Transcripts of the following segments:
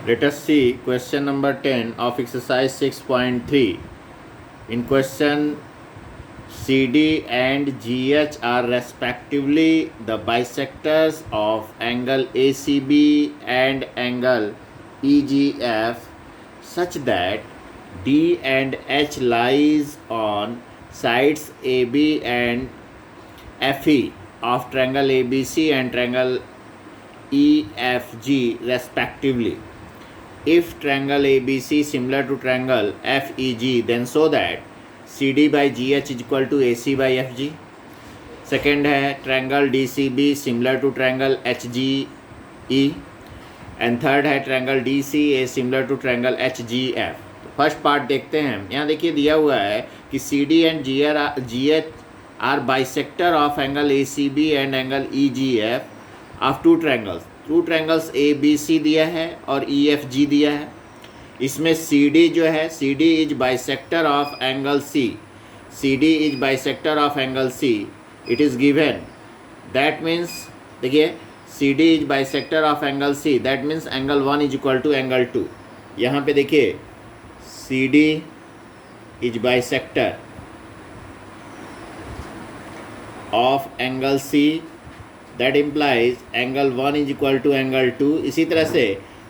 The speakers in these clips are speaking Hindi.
Let us see question number 10 of exercise 6.3. In question, CD and GH are respectively the bisectors of angle ACB and angle EGF such that D and H lies on sides AB and FE of triangle ABC and triangle EFG respectively. If triangle ABC similar to triangle FEG, then so that CD by GH is equal to AC by FG. Second है triangle DCB similar to triangle HGE and third है triangle DCA similar to triangle HGF. तो फर्स्ट पार्ट देखते हैं. यहाँ देखिए दिया हुआ है कि CD and GH are bisector of angle ACB and angle EGF of two triangles ABC दिया है और EFG दिया है. इसमें CD जो है CD is bisector of angle CD is bisector of angle C. It is given. That means देखिए CD is bisector of angle C. That means angle 1 is equal to angle 2. यहाँ पे देखिए CD is bisector of angle C. That implies angle 1 is equal to angle 2. इसी तरह से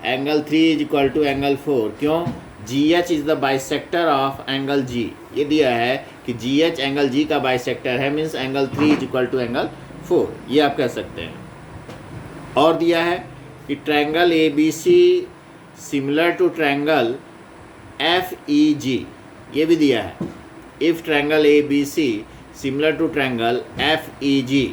angle 3 is equal to angle 4. क्यों? GH is the bisector of angle G. ये दिया है कि GH एंगल G का बाइसेक्टर है, means angle 3 is equal to angle 4. ये आप कह सकते हैं. और दिया है कि triangle ABC similar to triangle FEG. ये भी दिया है. If triangle ABC similar to triangle FEG,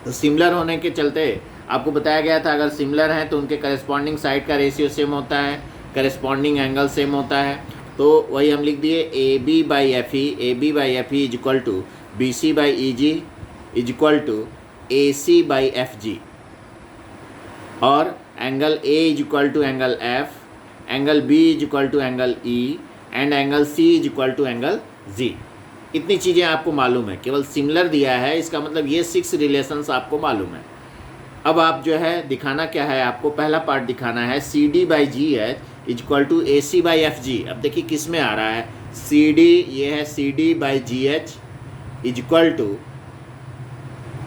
तो सिमिलर होने के चलते आपको बताया गया था अगर सिमिलर हैं तो उनके करस्पॉन्डिंग साइड का रेशियो सेम होता है, करस्पॉन्डिंग एंगल सेम होता है. तो वही हम लिख दिए AB by FE is equal to BC by EG is equal to AC by FG. और angle A is equal to angle F, angle B is equal to angle E and angle C is equal to angle Z. इतनी चीज़ें आपको मालूम है. केवल सिमिलर दिया है, इसका मतलब ये 6 रिलेशंस आपको मालूम है. अब आप जो है दिखाना क्या है, आपको पहला पार्ट दिखाना है CD by GH is equal to AC by FG. अब देखिए किस में आ रहा है. CD ये है CD by GH is equal to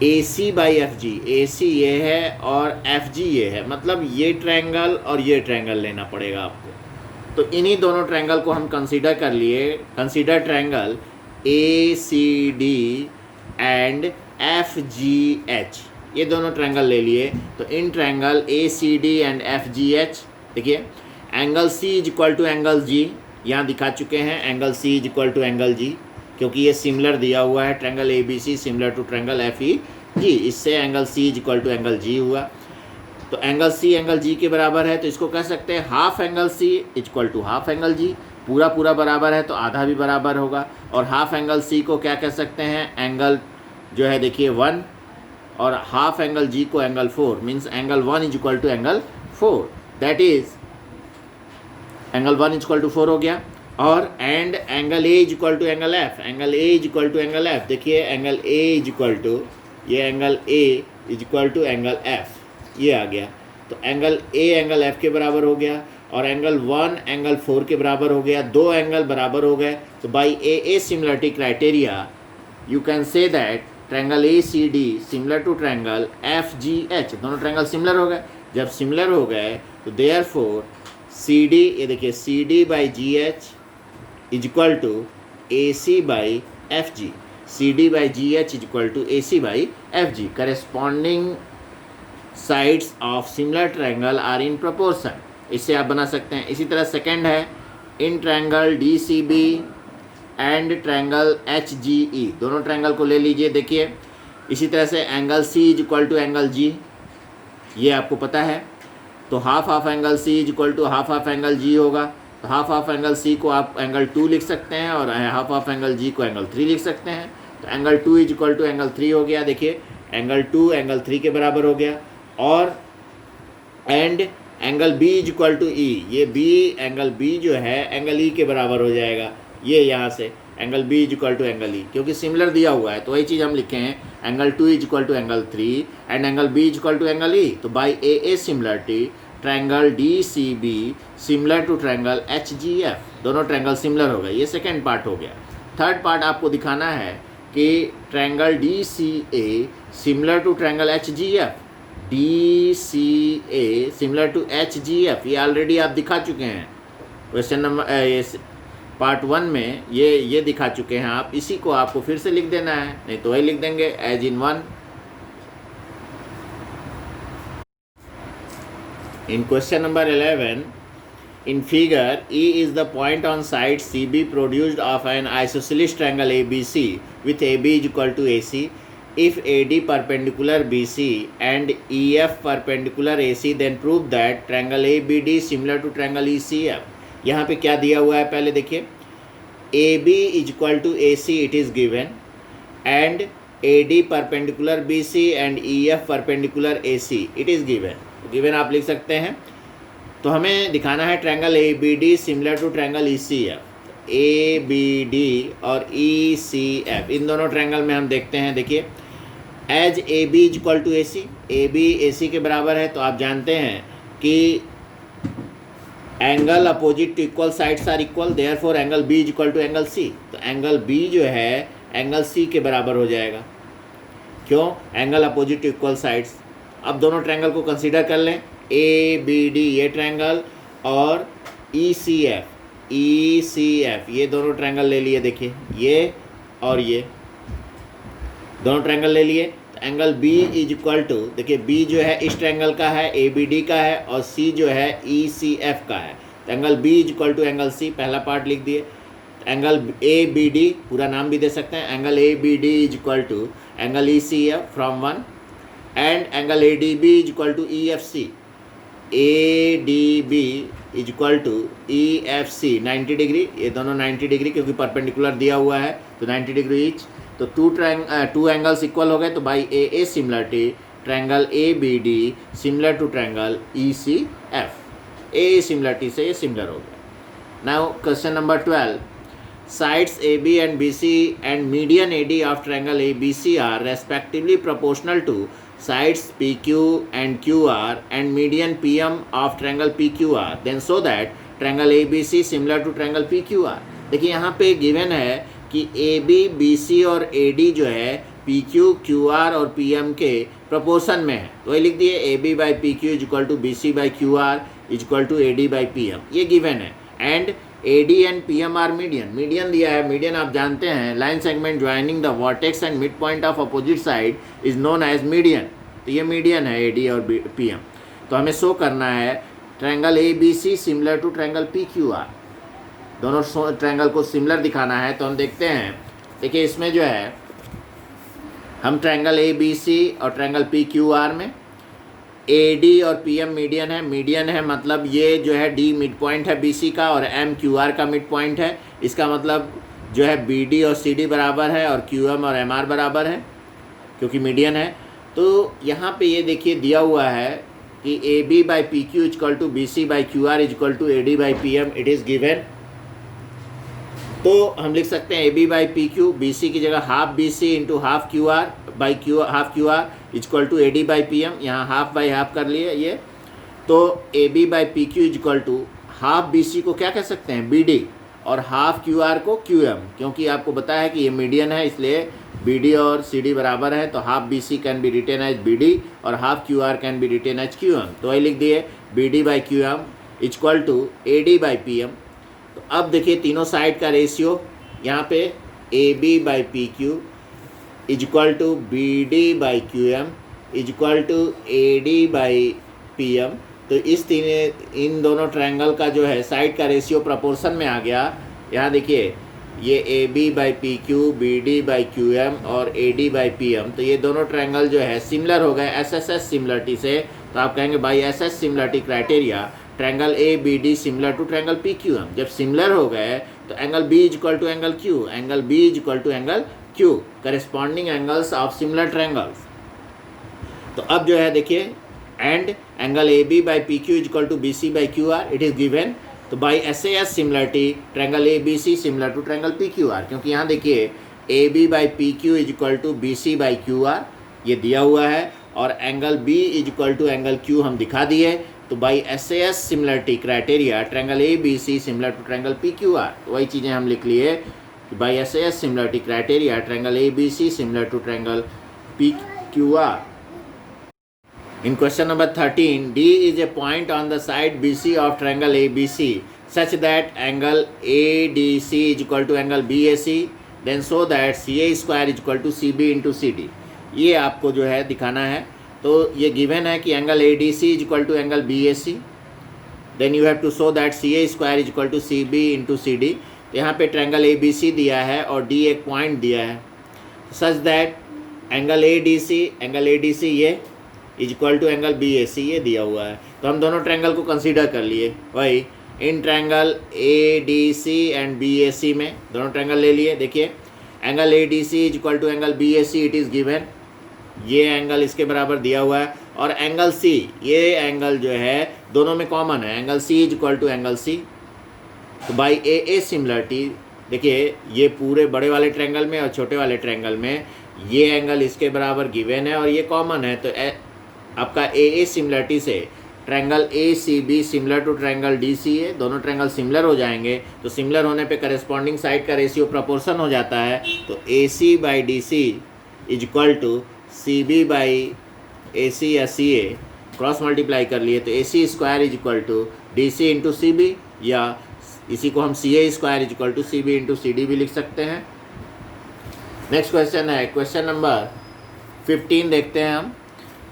AC by FG. AC ये है और FG ये है, मतलब ये ट्रायंगल और ये ट्रायंगल लेना पड़ेगा आपको. तो इन्हीं दोनों ट्रायंगल को हम कंसीडर कर लिए. Consider triangle ACD and FGH. ये दोनों ट्रायंगल ले लिए. तो in triangle ACD and FGH देखिए angle C is equal to angle G. यहाँ दिखा चुके हैं angle C is equal to angle G, क्योंकि ये सिमिलर दिया हुआ है. Triangle ABC similar to triangle FEG, इससे angle C is equal to angle G हुआ. तो एंगल C एंगल G के बराबर है, तो इसको कह सकते हैं half angle C is equal to half angle G. पूरा बराबर है तो आधा भी बराबर होगा. और हाफ एंगल C को क्या कह सकते हैं, एंगल जो है देखिए 1, और हाफ एंगल G को angle 4, means angle 1 is equal to angle 4. That is angle 1 is equal to 4 हो गया. और and angle A is equal to angle F. Angle A is equal to angle F. देखिए angle A is equal to, ये angle A is equal to angle F, ये आ गया. तो एंगल A एंगल F के बराबर हो गया और एंगल 1 एंगल 4 के बराबर हो गया. दो एंगल बराबर हो गए. तो by AA similarity criteria you can say that triangle ACD similar to triangle FGH. दोनों ट्रायंगल सिमिलर हो गए. जब सिमिलर हो गए तो देयरफॉर CD, ये देखिए CD by GH is equal to AC by FG. CD by GH is equal to AC by FG. Corresponding sides of similar triangle are in proportion. इससे आप बना सकते हैं. इसी तरह सेकंड है in triangle DCB and triangle HGE. दोनों ट्रायंगल को ले लीजिए. देखिए इसी तरह से angle C is equal to angle G, ये आपको पता है. तो half angle C is equal to half angle G होगा. तो हाफ एंगल C को आप एंगल 2 लिख सकते हैं और हाफ एंगल G को एंगल 3 लिख सकते हैं. तो angle 2 is equal to angle 3 हो गया. देखिए एंगल 2 एंगल 3 के बराबर हो गया. और and angle B is equal to E. ये B एंगल B जो है एंगल E के बराबर हो जाएगा. ये यहाँ से angle B is equal to angle E, क्योंकि सिमिलर दिया हुआ है तो वही चीज़ हम लिखे हैं. Angle 2 is equal to angle 3 and angle B is equal to angle E. तो by AA similarity triangle DCB similar to triangle HGF, दोनों ट्रायंगल सिमिलर हो गए। ये सेकेंड पार्ट हो गया। थर्ड पार्ट आपको दिखाना है कि triangle DCA similar to triangle HGF, DCA similar to HGF, ये ऑलरेडी आप दिखा चुके हैं क्वेश्चन नंबर पार्ट 1 में, ये दिखा चुके हैं आप। इसी को आपको फिर से लिख देना है, नहीं तो वही लिख देंगे as in 1। In question number 11, in figure, E is the point on side CB produced of an isosceles triangle ABC with AB is equal to AC. If AD perpendicular BC and EF perpendicular AC, then prove that triangle ABD is similar to triangle ECF. यहाँ पे क्या दिया हुआ है पहले देखिए, AB is equal to AC it is given, and AD perpendicular BC and EF perpendicular AC it is given. Given आप लिख सकते हैं। तो हमें दिखाना है triangle ABD similar to triangle ECF। ABD और ECF इन दोनों ट्रायंगल में हम देखते हैं, देखिए as AB is equal to AC, AB AC के बराबर है, तो आप जानते हैं कि angle opposite to equal sides are equal, therefore angle B is equal to angle C। तो एंगल B जो है एंगल C के बराबर हो जाएगा। क्यों? Angle opposite to equal sides. अब दोनों ट्रायंगल को कंसीडर कर लें, ABD ये ट्रायंगल और ECF ये दोनों ट्रायंगल ले लिए। देखिए ये और ये दोनों ट्रायंगल ले लिए। तो angle B is equal to, देखिए B जो है इस ट्रायंगल का है, ABD का है, और C जो है ECF का है। तो angle B is equal to angle C, पहला पार्ट लिख दिए। एंगल ABD पूरा नाम भी दे सकते हैं, angle ABD is equal to angle ECF from 1, and angle ADB is equal to EFC, ADB is equal to EFC 90 degree, ये दोनों 90 डिग्री क्योंकि परपेंडिकुलर दिया हुआ है, तो 90 डिग्री ईच। तो टू एंगल्स इक्वल हो गए, तो by AA similarity triangle ABD similar to triangle ECF, AA similarity से ये सिमिलर हो गया। Now question number 12, sides AB and BC and median AD of triangle ABC are respectively proportional to sides PQ and QR and median PM of triangle PQR, then so that triangle ABC similar to triangle PQR। देखिए यहाँ पे गिवन है कि AB, BC और AD जो है PQ, QR और PM के प्रोपोर्शन में है, तो ये लिख दिए AB by PQ is equal to BC by QR is equal to AD by PM, ये गिवन है। And AD and PM are median, median दिया है। मीडियन आप जानते हैं, line segment joining the vertex and mid point of opposite side is known as median. तो ये मीडियन है AD और PM। तो हमें शो करना है triangle ABC similar to triangle PQR, दोनों ट्रायंगल को सिमिलर दिखाना है। तो हम देखते हैं, देखिए इसमें जो है हम ट्रायंगल ABC और ट्रायंगल PQR में AD और PM मीडियन है। मीडियन है मतलब ये जो है D मिड पॉइंट है BC का और M QR का मिड पॉइंट है। इसका मतलब जो है BD और CD बराबर है और QM और MR बराबर है क्योंकि मीडियन है। तो यहाँ पे ये देखिए दिया हुआ है कि AB by PQ is equal to BC by QR is equal to AD by PM, it is given. तो हम लिख सकते हैं AB बाई PQ, BC की जगह half BC into half QR by half QR is equal to AD by PM, यहाँ हाफ बाई हाफ कर लिए ये। तो AB by PQ is equal to half BC को क्या कह सकते हैं BD और हाफ QR को QM, क्योंकि आपको बताया है कि ये मीडियन है इसलिए BD और CD बराबर है। तो half BC can be written as BD और half QR can be written as QM। तो वही लिख दिए BD by QM is equal to AD by PM। तो अब देखिए तीनों साइड का रेशियो, यहाँ पे AB by PQ is equal to BD by QM is equal to AD by PM। तो इन दोनों ट्रायंगल का जो है साइड का रेशियो प्रोपोर्शन में आ गया। यहाँ देखिए ये AB by PQ, BD by QM और AD बाई PM, तो ये दोनों ट्रायंगल जो है सिमिलर हो गए SSS सिमिलरिटी से। तो आप कहेंगे by SS similarity criteria triangle ABD similar to triangle PQM। जब सिमिलर हो गए तो angle B is equal to angle Q, angle B is equal to angle Q, corresponding angles of similar triangles. तो अब जो है देखिए and angle AB by PQ is equal to BC by QR, it is given. तो by SAS similarity triangle ABC similar to triangle PQR, क्योंकि यहाँ देखिए AB by PQ is equal to BC by QR ये दिया हुआ है और angle B is equal to angle Q हम दिखा दिए। तो by SAS similarity criteria triangle ABC similar to triangle PQR, तो वही चीज़ें हम लिख लिए कि by SAS similarity criteria triangle ABC similar to triangle PQR। In question number 13, D is a point on the side BC of triangle ABC such that angle ADC is equal to angle BAC, then show that CA square is equal to CB into CD। ये आपको जो है दिखाना है। तो ये गिवन है कि angle ADC is equal to angle BAC, then you have to show that CA square is equal to CB into CD। तो यहाँ पे ट्रायंगल ABC दिया है और D एक पॉइंट दिया है such that एंगल ADC ये is equal to angle BAC ये दिया हुआ है। तो हम दोनों ट्रायंगल को कंसीडर कर लिए, वही इन ट्रायंगल ADC एंड BAC में दोनों ट्रायंगल ले लिए। देखिए angle ADC is equal to angle BAC it is given, ये एंगल इसके बराबर दिया हुआ है। और एंगल C, ये एंगल जो है दोनों में कॉमन है, angle C is equal to angle C। तो बाई AA सिमिलरिटी देखिए ये पूरे बड़े वाले ट्रायंगल में और छोटे वाले ट्रायंगल में ये एंगल इसके बराबर गिवन है और ये कॉमन है। तो आपका AA सिमिलरिटी से triangle ACB similar to triangle DCA, दोनों ट्रायंगल सिमिलर हो जाएंगे। तो सिमिलर होने पे करस्पॉन्डिंग साइड का रेशियो प्रोपोर्शन हो जाता है। तो AC by DC is equal to CB by AC या CA क्रॉस मल्टीप्लाई कर लिए तो AC square is equal to DC into CB, या इसी को हम CA square is equal to CB into CD भी लिख सकते हैं। नेक्स्ट क्वेश्चन है क्वेश्चन नंबर 15 देखते हैं हम।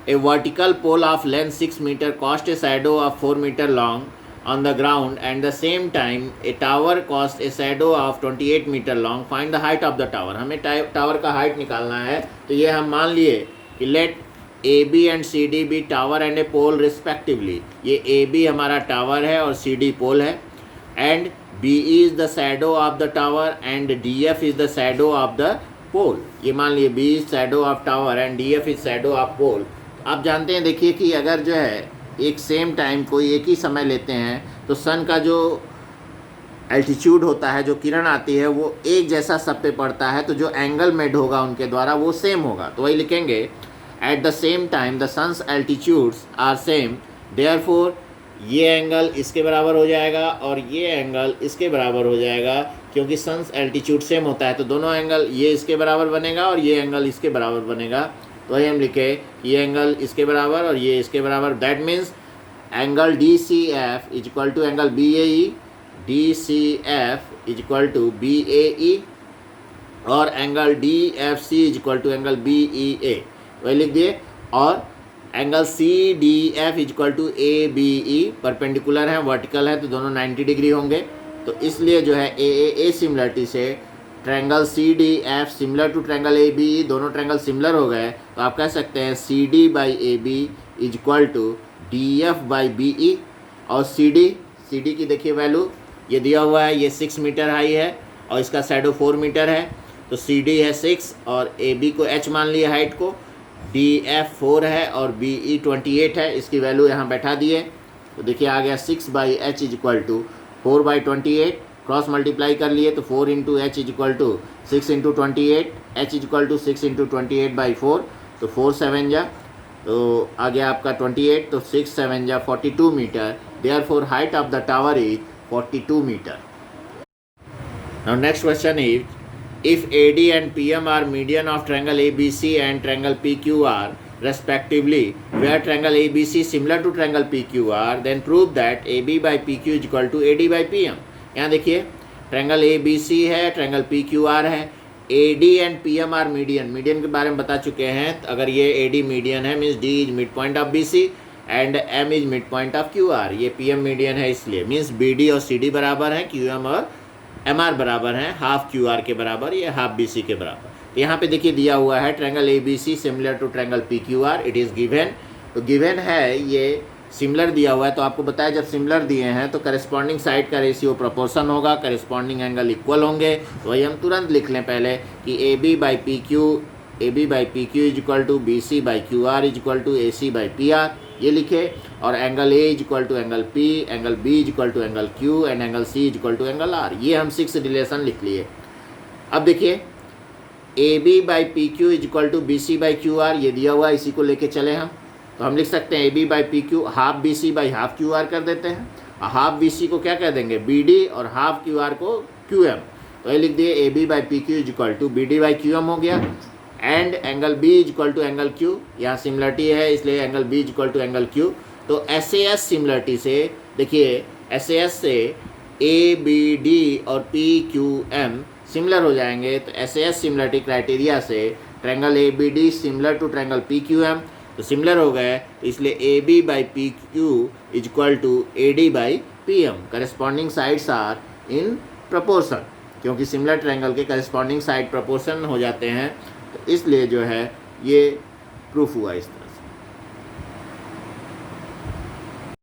A vertical pole of length 6 meter casts a shadow of 4 meter long on the ground, and the same time a tower casts a shadow of 28 meter long. Find the height of the tower। हमें टावर का हाइट निकालना है। तो ये हम मान लिए कि let AB and CD be tower and a pole respectively। ये AB हमारा टावर है और CD पोल है। and BE is the shadow of the tower and DF is the shadow of the pole। ये मान लिए B is shadow of tower and DF is shadow of pole। आप जानते हैं देखिए कि अगर जो है एक सेम टाइम कोई एक ही समय लेते हैं तो सन का जो एल्टीट्यूड होता है, जो किरण आती है वो एक जैसा सब पे पड़ता है, तो जो एंगल मेड होगा उनके द्वारा वो सेम होगा। तो वही लिखेंगे at the same time the sun's altitudes are same, therefore ये एंगल इसके बराबर हो जाएगा और ये एंगल इसके बराबर हो जाएगा, क्योंकि सन्स एल्टीट्यूड सेम होता है। तो दोनों एंगल ये इसके बराबर बनेगा और ये एंगल इसके बराबर बनेगा। तो वही हम लिखे कि ये एंगल इसके बराबर और ये इसके बराबर। That means angle DCF is equal to angle BAE, DCF is equal to BAE और angle DFC is equal to angle BEA, वही लिख दिए। और angle CDF is equal to ABE, perpendicular है, वर्टिकल है, तो दोनों 90 डिग्री होंगे। तो इसलिए जो है AAA सिमिलरिटी से triangle CDF similar to triangle ABE, दोनों ट्रायंगल सिमिलर हो गए। तो आप कह सकते हैं CD by AB is equal to DF by BE। और CD की देखिए वैल्यू ये दिया हुआ है, ये 6 मीटर हाई है और इसका शैडो 4 मीटर है। तो CD है 6 और AB को H मान लिया हाइट को, DF 4 है और BE 28 है, इसकी वैल्यू यहाँ बैठा दिए। तो देखिए आ गया 6 by H is equal to 4 by 28, cross multiply कर लिए तो 4 into H is equal to 6 into 28, H is equal to 6 into 28 by 4, तो 4 7 जा, तो आ गया आपका 28, तो 6 7 जा 42 metre. Therefore height of the tower is 42 metre. Now next question is if AD and PM are median of triangle ABC and triangle PQR respectively, where triangle ABC similar to triangle PQR, then prove that AB by PQ is equal to AD by PM। यहाँ देखिए ट्रायंगल ABC है, ट्रायंगल PQR है, AD and PM are median. Median के बारे में बता चुके हैं। अगर ये AD मीडियन है means D is mid point of BC and M is mid point of QR। ये PM मीडियन है इसलिए मीन्स BD और CD बराबर हैं, QM और MR बराबर हैं, हाफ QR के बराबर, ये हाफ BC के बराबर। तो यहाँ पे देखिए दिया हुआ है triangle ABC similar to triangle PQR, it is given. तो गिवन है ये सिमिलर दिया हुआ है, तो आपको बताया जब सिमिलर दिए हैं तो करस्पॉन्डिंग साइड का रेशियो प्रोपोर्शन होगा, करस्पॉन्डिंग एंगल इक्वल होंगे। तो वही हम तुरंत लिख लें पहले कि AB by PQ is equal to BC by QR is equal to AC by PR, ये लिखे। और angle A is equal to angle P, angle B is equal to angle Q and angle C is equal to angle R, ये हम 6 रिलेशन लिख लिए। अब देखिए A B by P Q is equal to B C by Q R, ये दिया हुआ, इसी को लेके चले हम। तो हम लिख सकते हैं A B by P Q half B C by half Q R कर देते हैं। हाफ बी सी को क्या कह देंगे बी डी, और हाफ क्यू आर को क्यू एम। तो ये लिख दिए A B by P Q is equal to B D by Q M हो गया। And angle B is equal to angle Q, यहाँ सिमिलरिटी है इसलिए angle B is equal to angle Q. तो एस ए एस सिमिलरिटी से देखिए, एस ए एस से ए बी डी और पी क्यू एम सिमिलर हो जाएंगे। तो S A S similarity criteria से triangle A B D similar to triangle P Q M, तो सिमिलर हो गए, इसलिए A B by P Q is equal to A D by P M. Corresponding sides are in proportion, क्योंकि सिमिलर ट्रायंगल के करेस्पॉन्डिंग साइड प्रपोर्शन हो जाते हैं, तो इसलिए जो है ये प्रूफ हुआ इस तरह।